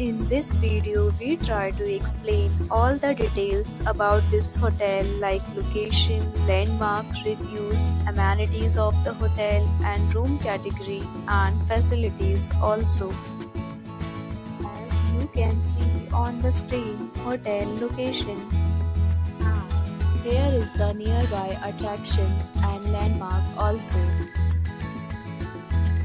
In this video, we try to explain all the details about this hotel like location, landmark, reviews, amenities of the hotel and room category and facilities also. As you can see on the screen, hotel location. And here is the nearby attractions and landmark also.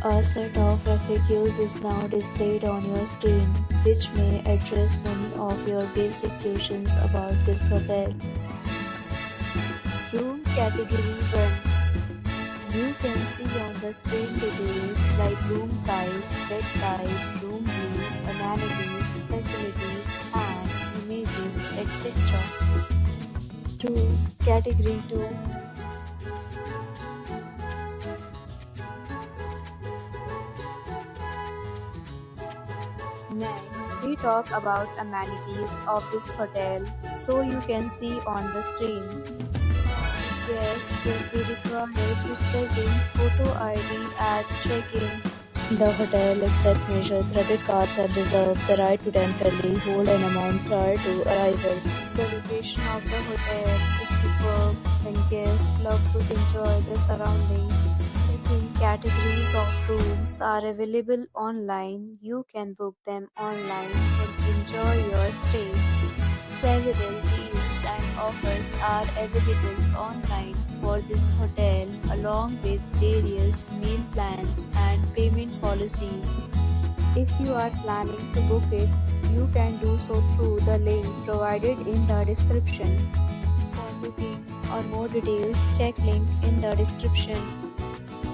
A set of FAQs is now displayed on your screen, which may address many of your basic questions about this hotel. Room Category 1. You can see on the screen details like room size, bed type, room view, amenities, facilities, and images, etc. Room Category 2. Next, we talk about amenities of this hotel, so you can see on the screen. Guests will be required to present photo ID at check-in. The hotel accepts major credit cards and reserves the right to temporarily hold an amount prior to arrival. The location of the hotel is superb and guests love to enjoy the surroundings. Different categories of rooms are available online. You can book them online and enjoy your stay. Several deals and offers are available online for this hotel along with various meal plans and payment policies. If you are planning to book it, you can do so through the link provided in the description. For booking or more details, check link in the description.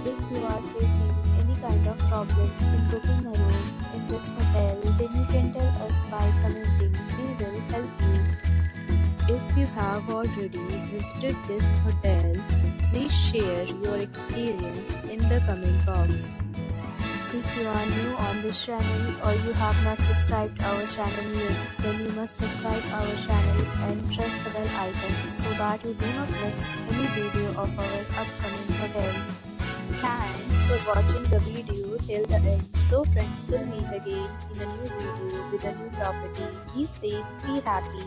If you are facing any kind of problem in booking a room in this hotel, then you can tell us by commenting. We will help you. If you have already visited this hotel, please share your experience in the comment box. If you are new on this channel or you have not subscribed our channel yet, then you must subscribe our channel and press the bell icon so that you do not miss any video of our upcoming hotel. Thanks for watching the video till the end. So friends, will meet again in a new video with a new property. Be safe, be happy.